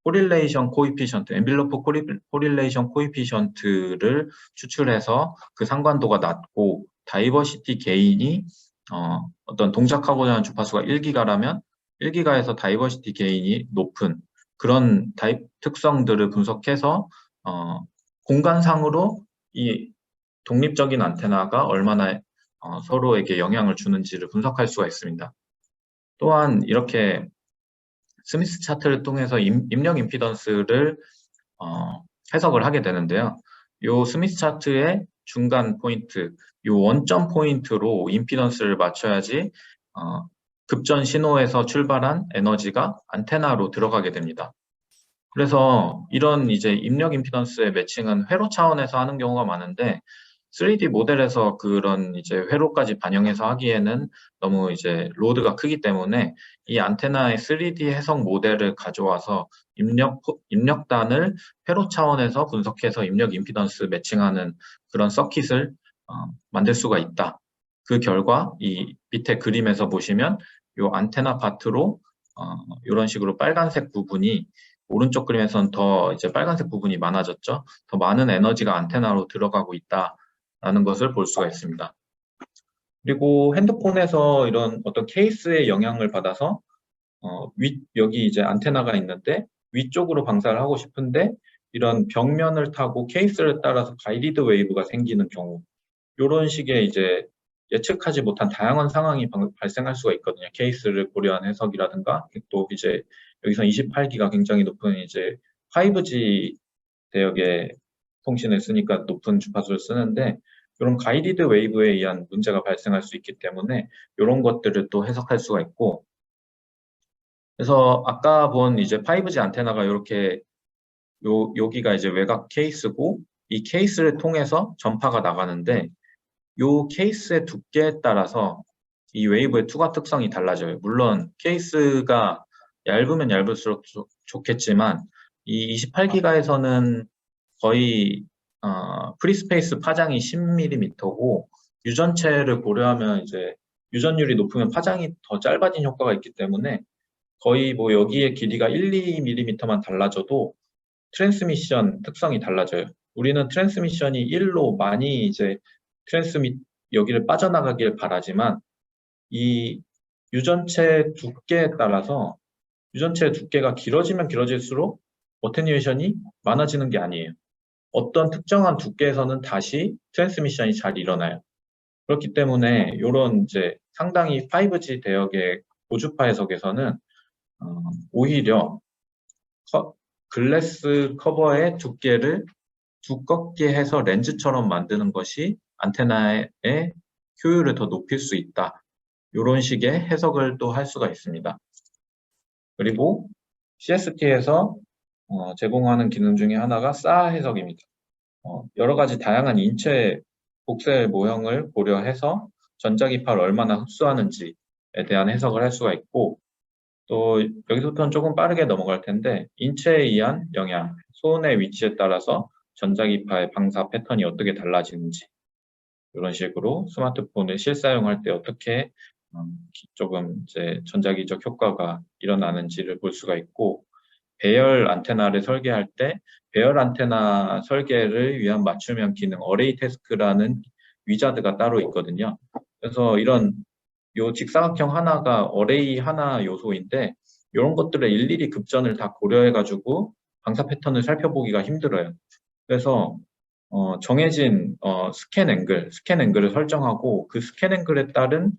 코릴레이션 코이피션트, 엔빌로프 코릴레이션 코이피션트를 추출해서 그 상관도가 낮고 다이버시티 게인이 어떤 동작하고자 하는 주파수가 1기가라면 1기가에서 다이버시티 게인이 높은 그런 특성들을 분석해서 공간상으로 이 독립적인 안테나가 얼마나 서로에게 영향을 주는지를 분석할 수가 있습니다. 또한 이렇게 스미스 차트를 통해서 입력 임피던스를 해석을 하게 되는데요. 이 스미스 차트의 중간 포인트, 이 원점 포인트로 임피던스를 맞춰야지 급전 신호에서 출발한 에너지가 안테나로 들어가게 됩니다. 그래서 이런 이제 입력 임피던스의 매칭은 회로 차원에서 하는 경우가 많은데 3D 모델에서 그런 이제 회로까지 반영해서 하기에는 너무 이제 로드가 크기 때문에 이 안테나의 3D 해석 모델을 가져와서 입력단을 회로 차원에서 분석해서 입력 임피던스 매칭하는 그런 서킷을 만들 수가 있다. 그 결과 이 밑에 그림에서 보시면 이 안테나 파트로 이런 식으로 빨간색 부분이 오른쪽 그림에서는 더 이제 빨간색 부분이 많아졌죠. 더 많은 에너지가 안테나로 들어가고 있다라는 것을 볼 수가 있습니다. 그리고 핸드폰에서 이런 어떤 케이스의 영향을 받아서 여기 이제 안테나가 있는데 위쪽으로 방사를 하고 싶은데 이런 벽면을 타고 케이스를 따라서 가이디드 웨이브가 생기는 경우 이런 식의 이제 예측하지 못한 다양한 상황이 발생할 수가 있거든요. 케이스를 고려한 해석이라든가 또 이제 여기서 28기가 굉장히 높은 이제 5G 대역의 통신을 쓰니까 높은 주파수를 쓰는데 이런 가이디드 웨이브에 의한 문제가 발생할 수 있기 때문에 이런 것들을 또 해석할 수가 있고 그래서 아까 본 이제 5G 안테나가 이렇게 여기가 이제 외곽 케이스고 이 케이스를 통해서 전파가 나가는데 이 케이스의 두께에 따라서 이 웨이브의 투과 특성이 달라져요. 물론 케이스가 얇으면 얇을수록 좋겠지만 이 28기가에서는 거의 프리스페이스 파장이 10mm고 유전체를 고려하면 이제 유전율이 높으면 파장이 더 짧아진 효과가 있기 때문에 거의 뭐 여기에 길이가 1, 2mm만 달라져도 트랜스미션 특성이 달라져요. 우리는 트랜스미션이 1로 많이 이제 여기를 빠져나가길 바라지만 이 유전체 두께에 따라서 유전체 두께가 길어지면 길어질수록 어테뉴에이션이 많아지는 게 아니에요. 어떤 특정한 두께에서는 다시 트랜스미션이 잘 일어나요. 그렇기 때문에 이런 이제 상당히 5G 대역의 고주파 해석에서는 오히려 글래스 커버의 두께를 두껍게 해서 렌즈처럼 만드는 것이 안테나의 효율을 더 높일 수 있다. 이런 식의 해석을 또 할 수가 있습니다. 그리고 CST에서 제공하는 기능 중에 하나가 SA 해석입니다. 여러 가지 다양한 인체 복셀 모형을 고려해서 전자기파를 얼마나 흡수하는지에 대한 해석을 할 수가 있고 또 여기서부터는 조금 빠르게 넘어갈 텐데 인체에 의한 영향, 손의 위치에 따라서 전자기파의 방사 패턴이 어떻게 달라지는지 이런 식으로 스마트폰을 실사용할 때 어떻게 조금 이제 전자기적 효과가 일어나는지를 볼 수가 있고 배열 안테나를 설계할 때 배열 안테나 설계를 위한 맞춤형 기능 어레이 태스크라는 위자드가 따로 있거든요. 그래서 이런 요 직사각형 하나가 어레이 하나 요소인데 이런 것들을 일일이 급전을 다 고려해가지고 방사 패턴을 살펴보기가 힘들어요. 그래서 정해진 스캔 앵글을 설정하고 그 스캔 앵글에 따른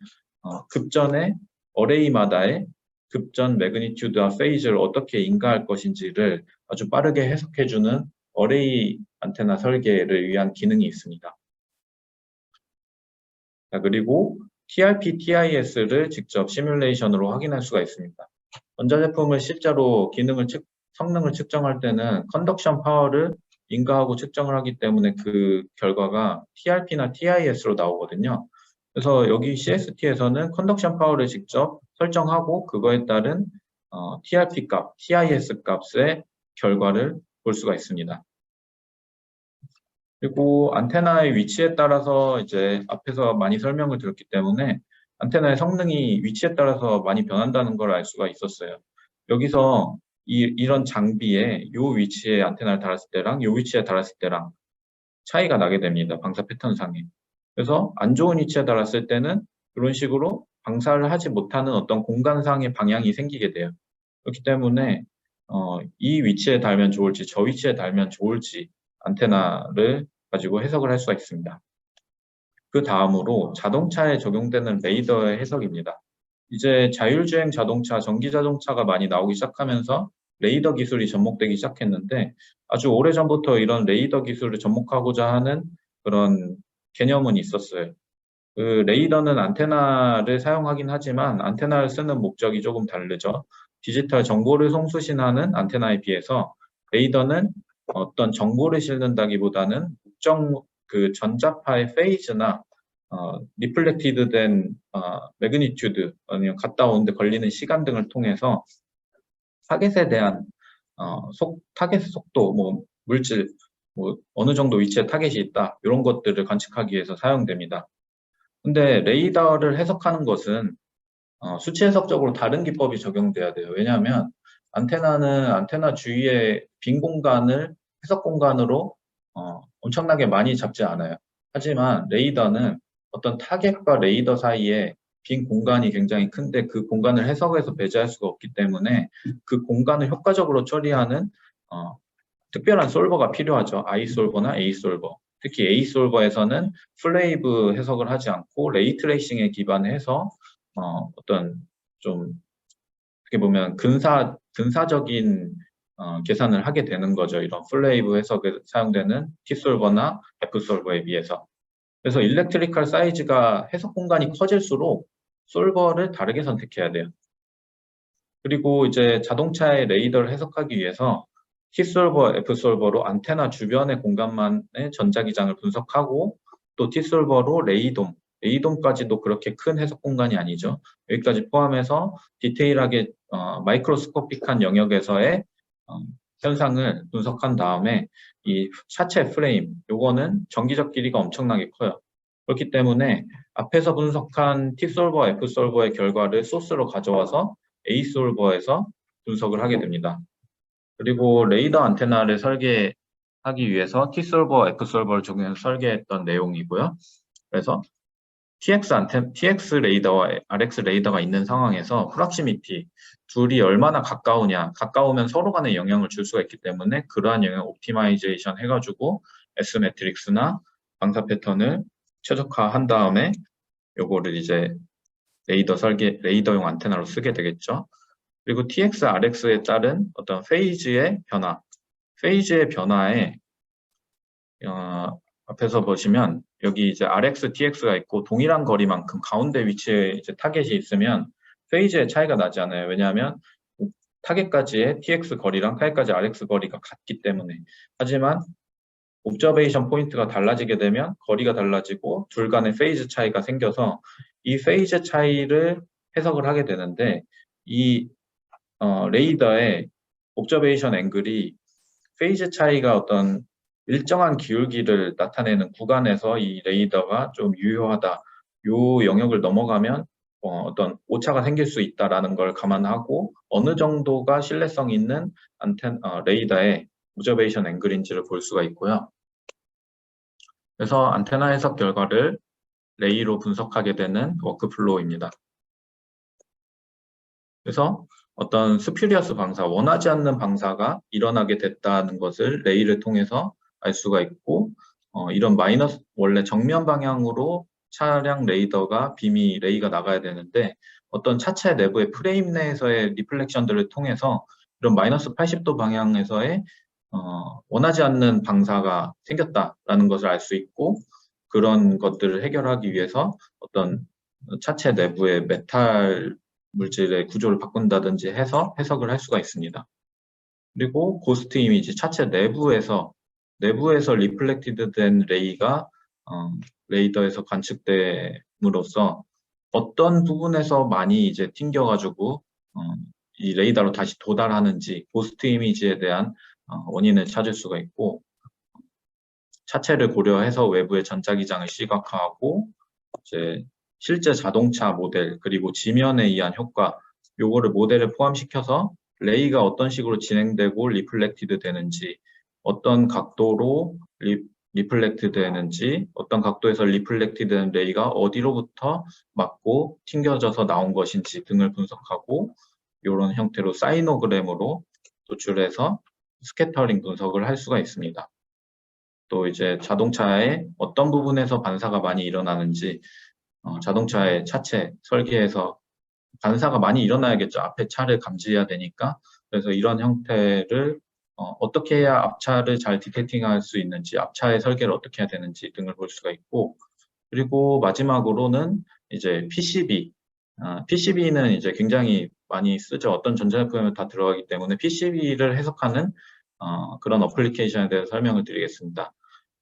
급전의 어레이마다의 급전 매그니튜드와 페이즈를 어떻게 인가할 것인지를 아주 빠르게 해석해주는 어레이 안테나 설계를 위한 기능이 있습니다. 자, 그리고 TRP, TIS를 직접 시뮬레이션으로 확인할 수가 있습니다. 전자제품을 실제로 성능을 측정할 때는 컨덕션 파워를 인가하고 측정을 하기 때문에 그 결과가 TRP나 TIS로 나오거든요. 그래서 여기 CST에서는 컨덕션 파워를 직접 설정하고 그거에 따른 TRP 값, TIS 값의 결과를 볼 수가 있습니다. 그리고 안테나의 위치에 따라서 이제 앞에서 많이 설명을 드렸기 때문에 안테나의 성능이 위치에 따라서 많이 변한다는 걸 알 수가 있었어요. 여기서 이런 장비에 이 위치에 안테나를 달았을 때랑 이 위치에 달았을 때랑 차이가 나게 됩니다. 방사 패턴상에. 그래서 안 좋은 위치에 달았을 때는 이런 식으로 방사를 하지 못하는 어떤 공간상의 방향이 생기게 돼요. 그렇기 때문에 이 위치에 달면 좋을지 저 위치에 달면 좋을지 안테나를 가지고 해석을 할 수가 있습니다. 그 다음으로 자동차에 적용되는 레이더의 해석입니다. 이제 자율주행 자동차, 전기자동차가 많이 나오기 시작하면서 레이더 기술이 접목되기 시작했는데 아주 오래전부터 이런 레이더 기술을 접목하고자 하는 그런 개념은 있었어요. 그 레이더는 안테나를 사용하긴 하지만 안테나를 쓰는 목적이 조금 다르죠. 디지털 정보를 송수신하는 안테나에 비해서 레이더는 어떤 정보를 실는다기보다는 그 전자파의 페이즈나 리플렉티드 된 매그니튜드 아니면 갔다 오는데 걸리는 시간 등을 통해서 타겟에 대한 타겟 속도, 뭐 물질, 뭐 어느 정도 위치에 타겟이 있다 이런 것들을 관측하기 위해서 사용됩니다. 근데 레이더를 해석하는 것은 수치 해석적으로 다른 기법이 적용돼야 돼요. 왜냐하면 안테나는 안테나 주위의 빈 공간을 해석 공간으로 엄청나게 많이 잡지 않아요. 하지만 레이더는 어떤 타겟과 레이더 사이에 빈 공간이 굉장히 큰데 그 공간을 해석해서 배제할 수가 없기 때문에 그 공간을 효과적으로 처리하는 특별한 솔버가 필요하죠. isolver나 asolver. 특히 asolver에서는 플레이브 해석을 하지 않고 레이 트레이싱에 기반해서 어떤 좀 어떻게 보면 근사적인 계산을 하게 되는 거죠. 이런 플레이브 해석에 사용되는 T솔버나 F솔버에 비해서. 그래서 일렉트리컬 사이즈가 해석 공간이 커질수록 솔버를 다르게 선택해야 돼요. 그리고 이제 자동차의 레이더를 해석하기 위해서 T솔버, F솔버로 안테나 주변의 공간만의 전자기장을 분석하고 또 T솔버로 레이돔까지도 그렇게 큰 해석 공간이 아니죠. 여기까지 포함해서 디테일하게 마이크로스코픽한 영역에서의 현상을 분석한 다음에 이 차체 프레임, 요거는 전기적 길이가 엄청나게 커요. 그렇기 때문에 앞에서 분석한 T솔버, F솔버의 결과를 소스로 가져와서 A솔버에서 분석을 하게 됩니다. 그리고 레이더 안테나를 설계하기 위해서 T솔버, F솔버를 적용해서 설계했던 내용이고요. 그래서 TX 레이더와 RX 레이더가 있는 상황에서 프락시미티, 둘이 얼마나 가까우냐, 가까우면 서로 간에 영향을 줄 수가 있기 때문에 그러한 영향 옵티마이제이션 해가지고 S 매트릭스나 방사 패턴을 최적화한 다음에 요거를 이제 레이더용 안테나로 쓰게 되겠죠. 그리고 TX, RX에 따른 어떤 페이즈의 변화에 앞에서 보시면 여기 이제 RX, TX가 있고 동일한 거리만큼 가운데 위치에 이제 타겟이 있으면 페이즈의 차이가 나지 않아요. 왜냐하면 타겟까지의 TX 거리랑 타겟까지 RX 거리가 같기 때문에. 하지만 옵저베이션 포인트가 달라지게 되면 거리가 달라지고 둘 간의 페이즈 차이가 생겨서 이 페이즈 차이를 해석을 하게 되는데 이 레이더의 옵저베이션 앵글이 페이즈 차이가 어떤 일정한 기울기를 나타내는 구간에서 이 레이더가 좀 유효하다. 요 영역을 넘어가면 어떤 오차가 생길 수 있다라는 걸 감안하고 어느 정도가 신뢰성 있는 레이더의 옵저베이션 앵글인지를 볼 수가 있고요. 그래서 안테나 해석 결과를 레이로 분석하게 되는 워크플로우입니다. 그래서 어떤 스퓨리어스 방사, 원하지 않는 방사가 일어나게 됐다는 것을 레이를 통해서 알 수가 있고 이런 원래 정면 방향으로 차량 레이더가 레이가 나가야 되는데 어떤 차체 내부의 프레임 내에서의 리플렉션들을 통해서 이런 마이너스 80도 방향에서의 원하지 않는 방사가 생겼다라는 것을 알 수 있고 그런 것들을 해결하기 위해서 어떤 차체 내부의 메탈 물질의 구조를 바꾼다든지 해서 해석을 할 수가 있습니다. 그리고 고스트 이미지, 차체 내부에서 리플렉티드 된 레이가 레이더에서 관측됨으로써 어떤 부분에서 많이 이제 튕겨가지고 이 레이더로 다시 도달하는지 고스트 이미지에 대한 원인을 찾을 수가 있고 차체를 고려해서 외부의 전자기장을 시각화하고 이제 실제 자동차 모델 그리고 지면에 의한 효과 요거를 모델에 포함시켜서 레이가 어떤 식으로 진행되고 리플렉티드 되는지 어떤 각도로 리플렉티드 되는지 어떤 각도에서 리플렉티드 된 레이가 어디로부터 맞고 튕겨져서 나온 것인지 등을 분석하고 이런 형태로 사이노그램으로 도출해서 스캐터링 분석을 할 수가 있습니다. 또 이제 자동차의 어떤 부분에서 반사가 많이 일어나는지 자동차의 차체 설계에서 반사가 많이 일어나야겠죠. 앞에 차를 감지해야 되니까. 그래서 이런 형태를 어떻게 해야 앞차를 잘 디텍팅할 수 있는지, 앞차의 설계를 어떻게 해야 되는지 등을 볼 수가 있고, 그리고 마지막으로는 이제 PCB. PCB는 이제 굉장히 많이 쓰죠. 어떤 전자제품에 다 들어가기 때문에 PCB를 해석하는 그런 어플리케이션에 대해서 설명을 드리겠습니다.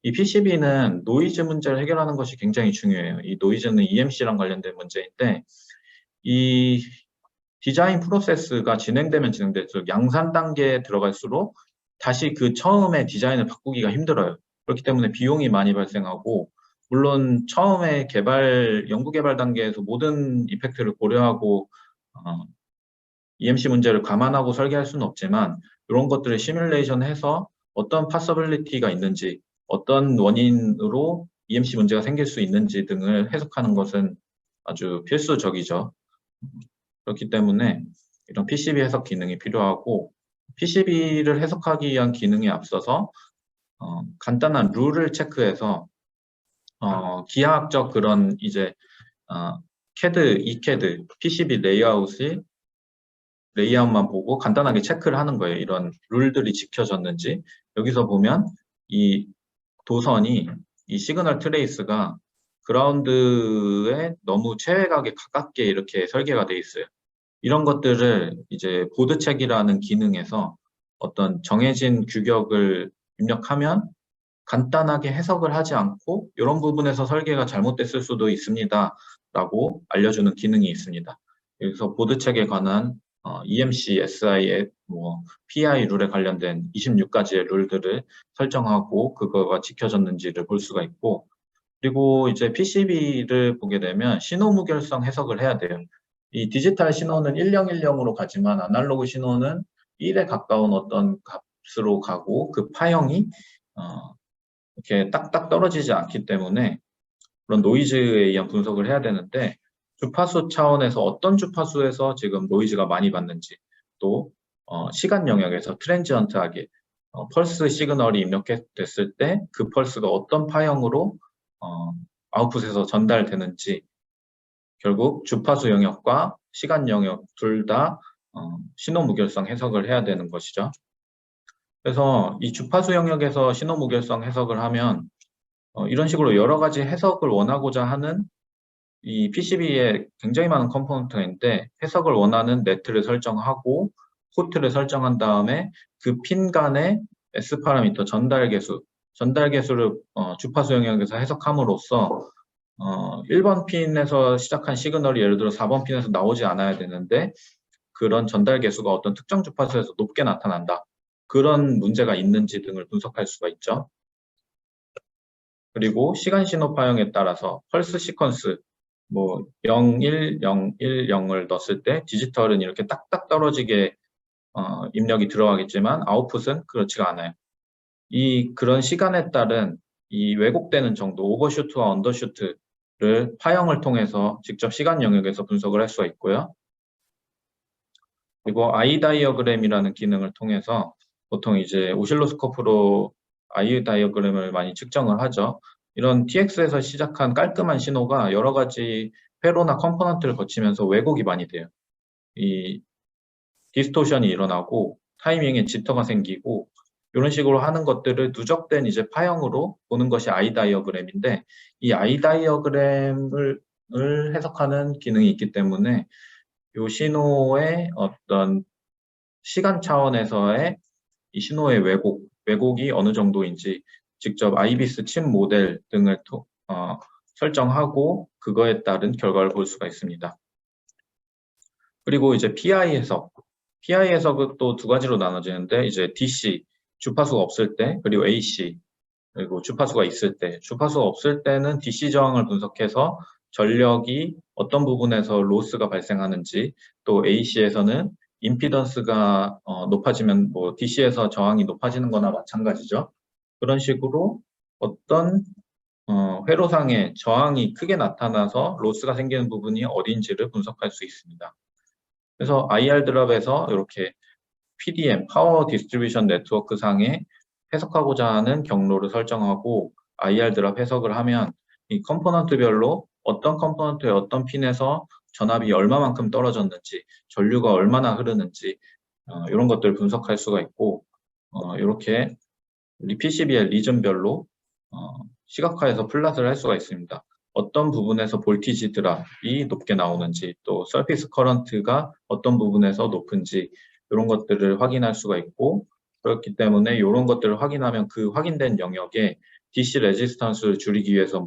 이 PCB는 노이즈 문제를 해결하는 것이 굉장히 중요해요. 이 노이즈는 EMC랑 관련된 문제인데 이 디자인 프로세스가 진행되면 진행될수록 양산 단계에 들어갈수록 다시 그 처음에 디자인을 바꾸기가 힘들어요. 그렇기 때문에 비용이 많이 발생하고 물론 처음에 연구 개발 단계에서 모든 이펙트를 고려하고 EMC 문제를 감안하고 설계할 수는 없지만 이런 것들을 시뮬레이션해서 어떤 파서빌리티가 있는지 어떤 원인으로 EMC 문제가 생길 수 있는지 등을 해석하는 것은 아주 필수적이죠. 그렇기 때문에 이런 PCB 해석 기능이 필요하고, PCB를 해석하기 위한 기능에 앞서서 간단한 룰을 체크해서 기하학적 그런 이제 CAD, ECAD, PCB 레이아웃만 보고 간단하게 체크를 하는 거예요. 이런 룰들이 지켜졌는지. 여기서 보면 이 도선이, 이 시그널 트레이스가 그라운드에 너무 체외각에 가깝게 이렇게 설계가 돼 있어요. 이런 것들을 이제 보드책이라는 기능에서 어떤 정해진 규격을 입력하면 간단하게 해석을 하지 않고 이런 부분에서 설계가 잘못됐을 수도 있습니다 라고 알려주는 기능이 있습니다. 여기서 보드책에 관한 EMC, SI, PI 룰에 관련된 26가지의 룰들을 설정하고 그거가 지켜졌는지를 볼 수가 있고, 그리고 이제 PCB를 보게 되면 신호 무결성 해석을 해야 돼요. 이 디지털 신호는 1010으로 가지만 아날로그 신호는 1에 가까운 어떤 값으로 가고 그 파형이 이렇게 딱딱 떨어지지 않기 때문에 그런 노이즈에 의한 분석을 해야 되는데, 주파수 차원에서 어떤 주파수에서 지금 노이즈가 많이 받는지, 또 시간 영역에서 트랜지언트하게 펄스 시그널이 입력됐을 때 그 펄스가 어떤 파형으로 아웃풋에서 전달되는지, 결국 주파수 영역과 시간 영역 둘 다 신호 무결성 해석을 해야 되는 것이죠. 그래서 이 주파수 영역에서 신호 무결성 해석을 하면 이런 식으로 여러 가지 해석을 원하고자 하는 이 PCB에 굉장히 많은 컴포넌트가 있는데, 해석을 원하는 네트를 설정하고 포트를 설정한 다음에 그 핀 간의 S 파라미터 전달계수를 주파수 영역에서 해석함으로써 1번 핀에서 시작한 시그널이 예를 들어 4번 핀에서 나오지 않아야 되는데 그런 전달계수가 어떤 특정 주파수에서 높게 나타난다. 그런 문제가 있는지 등을 분석할 수가 있죠. 그리고 시간 신호 파형에 따라서 펄스 시퀀스 0, 1, 0, 1, 0을 넣었을 때 디지털은 이렇게 딱딱 떨어지게 입력이 들어가겠지만 아웃풋은 그렇지가 않아요. 그런 시간에 따른 이 왜곡되는 정도, 오버슈트와 언더슈트를 파형을 통해서 직접 시간 영역에서 분석을 할 수가 있고요. 그리고 I 다이어그램이라는 기능을 통해서 보통 이제 오실로스코프로 I 다이어그램을 많이 측정을 하죠. 이런 TX에서 시작한 깔끔한 신호가 여러 가지 회로나 컴포넌트를 거치면서 왜곡이 많이 돼요. 이 디스토션이 일어나고 타이밍에 지터가 생기고 이런 식으로 하는 것들을 누적된 이제 파형으로 보는 것이 I 다이어그램인데, 이 I 다이어그램을 해석하는 기능이 있기 때문에 이 신호의 어떤 시간 차원에서의 이 신호의 왜곡이 어느 정도인지 직접 IBIS 칩 모델 등을 설정하고 그거에 따른 결과를 볼 수가 있습니다. 그리고 이제 PI 해석은 또 두 가지로 나눠지는데, 이제 DC, 주파수가 없을 때, 그리고 AC, 그리고 주파수가 있을 때, 주파수가 없을 때는 DC 저항을 분석해서 전력이 어떤 부분에서 로스가 발생하는지, 또 AC에서는 임피던스가 높아지면 DC에서 저항이 높아지는 거나 마찬가지죠. 그런 식으로 어떤 회로상에 저항이 크게 나타나서 로스가 생기는 부분이 어딘지를 분석할 수 있습니다. 그래서 IR 드랍에서 이렇게 PDM, 파워 디스트리뷰션 네트워크 상에 해석하고자 하는 경로를 설정하고 IR 드랍 해석을 하면 이 컴포넌트별로 어떤 컴포넌트의 어떤 핀에서 전압이 얼마만큼 떨어졌는지, 전류가 얼마나 흐르는지 이런 것들을 분석할 수가 있고, 이렇게 우리 PCB의 리전별로 시각화해서 플랫을 할 수가 있습니다. 어떤 부분에서 볼티지 드랍이 높게 나오는지, 또 서피스 커런트가 어떤 부분에서 높은지 이런 것들을 확인할 수가 있고, 그렇기 때문에 이런 것들을 확인하면 그 확인된 영역에 DC 레지스턴스를 줄이기 위해서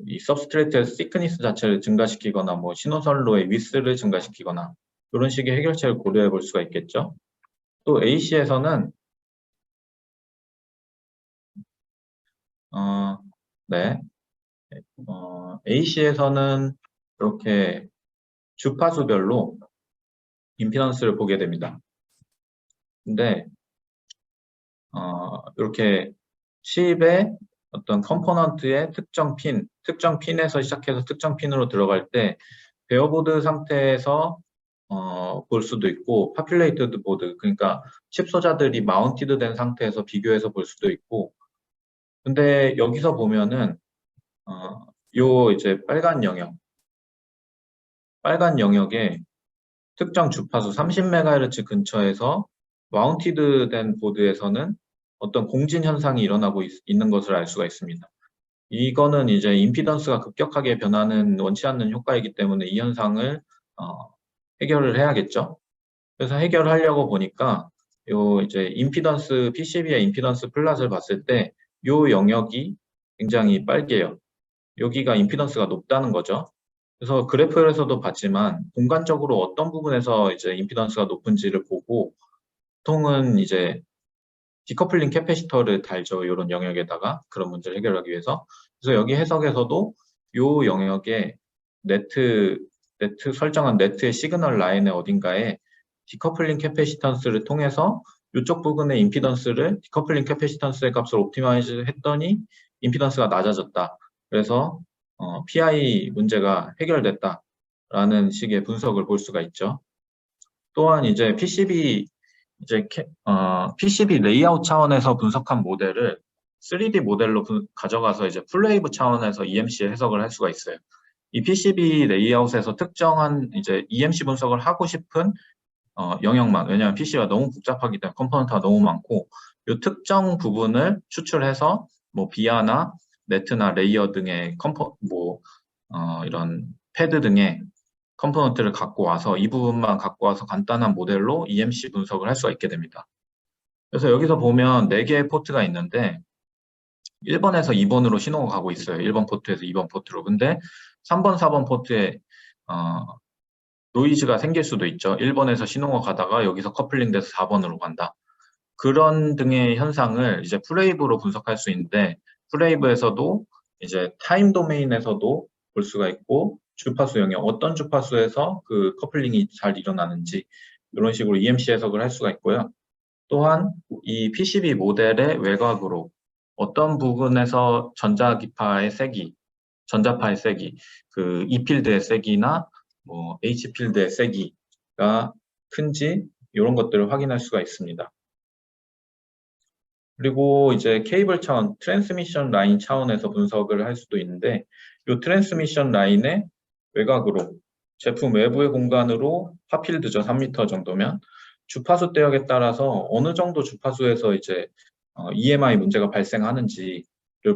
이 서브스트레이트의 시크니스 자체를 증가시키거나 신호선로의 위스를 증가시키거나 이런 식의 해결책을 고려해 볼 수가 있겠죠. 또 AC에서는 AC에서는 이렇게 주파수별로 임피던스를 보게 됩니다. 근데 이렇게 칩의 어떤 컴포넌트의 특정 핀에서 시작해서 특정 핀으로 들어갈 때 베어보드 상태에서 볼 수도 있고 파퓰레이티드 보드, 그러니까 칩 소자들이 마운티드 된 상태에서 비교해서 볼 수도 있고. 근데 여기서 보면은 요 이제 빨간 영역에 특정 주파수 30MHz 근처에서 마운티드 된 보드에서는 어떤 공진 현상이 일어나고 있는 것을 알 수가 있습니다. 이거는 이제 임피던스가 급격하게 변하는 원치 않는 효과이기 때문에 이 현상을 해결을 해야겠죠. 그래서 해결하려고 보니까 요 이제 임피던스 PCB의 임피던스 플랫을 봤을 때 요 영역이 굉장히 빨개요. 여기가 임피던스가 높다는 거죠. 그래서 그래프에서도 봤지만 공간적으로 어떤 부분에서 이제 임피던스가 높은지를 보고 보통은 이제 디커플링 캐패시터를 달죠. 이런 영역에다가 그런 문제를 해결하기 위해서. 그래서 여기 해석에서도 요 영역에 설정한 네트의 시그널 라인의 어딘가에 디커플링 캐패시턴스를 통해서 이쪽 부분의 임피던스를 디커플링 캐패시턴스의 값을 옵티마이즈 했더니 임피던스가 낮아졌다. 그래서 PI 문제가 해결됐다라는 식의 분석을 볼 수가 있죠. 또한 이제 PCB 레이아웃 차원에서 분석한 모델을 3D 모델로 가져가서 이제 풀웨이브 차원에서 EMC 해석을 할 수가 있어요. 이 PCB 레이아웃에서 특정한 이제 EMC 분석을 하고 싶은 영역만, 왜냐하면 PC가 너무 복잡하기 때문에 컴포넌트가 너무 많고 이 특정 부분을 추출해서 뭐 비아나 네트나 레이어 등의 이런 패드 등의 컴포넌트를 갖고 와서 이 부분만 갖고 와서 간단한 모델로 EMC 분석을 할 수가 있게 됩니다. 그래서 여기서 보면 4개의 포트가 있는데 1번에서 2번으로 신호가 가고 있어요. 1번 포트에서 2번 포트로. 근데 3번, 4번 포트에 노이즈가 생길 수도 있죠. 1번에서 신호가 가다가 여기서 커플링 돼서 4번으로 간다. 그런 등의 현상을 이제 플레이브로 분석할 수 있는데 플레이브에서도 이제 타임 도메인에서도 볼 수가 있고 주파수 영역, 어떤 주파수에서 그 커플링이 잘 일어나는지 이런 식으로 EMC 해석을 할 수가 있고요. 또한 이 PCB 모델의 외곽으로 어떤 부분에서 전자파의 세기, 그 E필드의 세기나 뭐 H필드의 세기가 큰지 이런 것들을 확인할 수가 있습니다. 그리고 이제 케이블 차원, 트랜스미션 라인 차원에서 분석을 할 수도 있는데 이 트랜스미션 라인의 외곽으로 제품 외부의 공간으로 파필드죠. 3m 정도면 주파수 대역에 따라서 어느 정도 주파수에서 이제 EMI 문제가 발생하는지를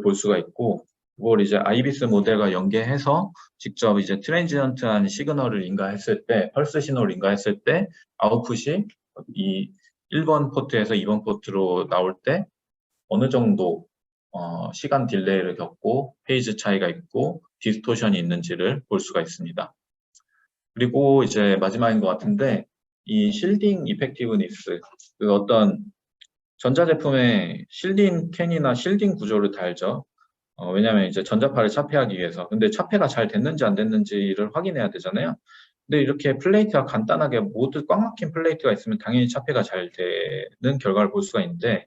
볼 수가 있고 그걸 이제 아이비스 모델과 연계해서 직접 이제 트랜지언트한 시그널을 인가했을 때, 펄스 신호를 인가했을 때 아웃풋이 이 1번 포트에서 2번 포트로 나올 때 어느 정도 시간 딜레이를 겪고 페이즈 차이가 있고 디스토션이 있는지를 볼 수가 있습니다. 그리고 이제 마지막인 것 같은데 이 실딩 이펙티브니스, 그 어떤 전자제품의 실딩 캔이나 실딩 구조를 달죠. 왜냐하면 이제 전자파를 차폐하기 위해서. 근데 차폐가 잘 됐는지 안 됐는지를 확인해야 되잖아요. 근데 이렇게 플레이트가 간단하게 모두 꽉 막힌 플레이트가 있으면 당연히 차폐가 잘 되는 결과를 볼 수가 있는데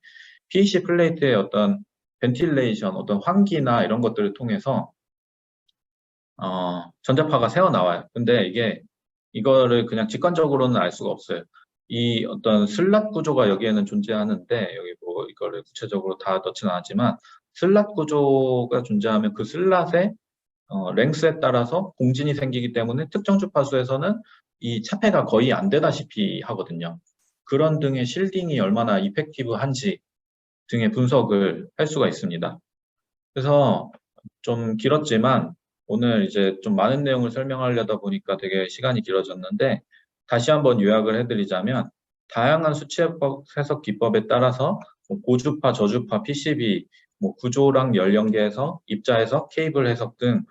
PEC 플레이트의 어떤 벤틸레이션, 어떤 환기나 이런 것들을 통해서 전자파가 새어나와요. 근데 이거를 그냥 직관적으로는 알 수가 없어요. 이 어떤 슬랏 구조가 여기에는 존재하는데 여기 뭐 이거를 구체적으로 다 넣지는 않았지만 슬랏 구조가 존재하면 그 슬롯의 랭스에 따라서 공진이 생기기 때문에 특정 주파수에서는 이 차폐가 거의 안 되다시피 하거든요. 그런 등의 실딩이 얼마나 이펙티브한지 등의 분석을 할 수가 있습니다. 그래서 좀 길었지만 오늘 이제 좀 많은 내용을 설명하려다 보니까 되게 시간이 길어졌는데 다시 한번 요약을 해드리자면 다양한 수치 해석 기법에 따라서 고주파, 저주파, PCB, 구조랑 연령계에서 입자 해석, 케이블 해석 등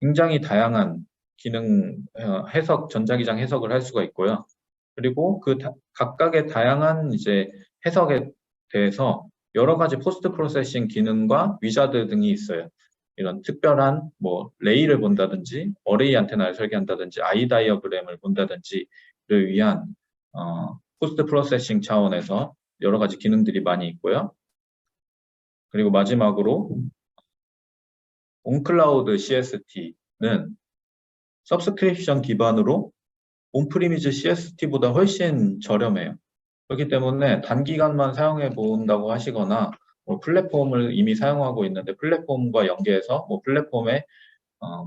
굉장히 다양한 기능 해석, 전자기장 해석을 할 수가 있고요. 그리고 그 각각의 다양한 이제 해석에 대해서 여러 가지 포스트 프로세싱 기능과 위자드 등이 있어요. 이런 특별한 레이를 본다든지 어레이 안테나를 설계한다든지 아이 다이어그램을 본다든지를 위한 포스트 프로세싱 차원에서 여러 가지 기능들이 많이 있고요. 그리고 마지막으로 온클라우드 CST는 서브스크립션 기반으로 온프리미즈 CST보다 훨씬 저렴해요. 그렇기 때문에 단기간만 사용해 본다고 하시거나 뭐 플랫폼을 이미 사용하고 있는데 플랫폼과 연계해서 뭐 플랫폼에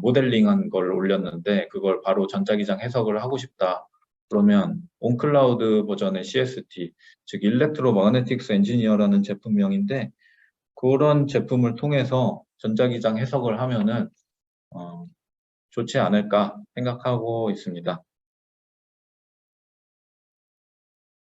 모델링한 걸 올렸는데 그걸 바로 전자기장 해석을 하고 싶다. 그러면 온클라우드 버전의 CST, 즉 일렉트로마그네틱스 엔지니어라는 제품명인데 그런 제품을 통해서 전자기장 해석을 하면은 좋지 않을까 생각하고 있습니다.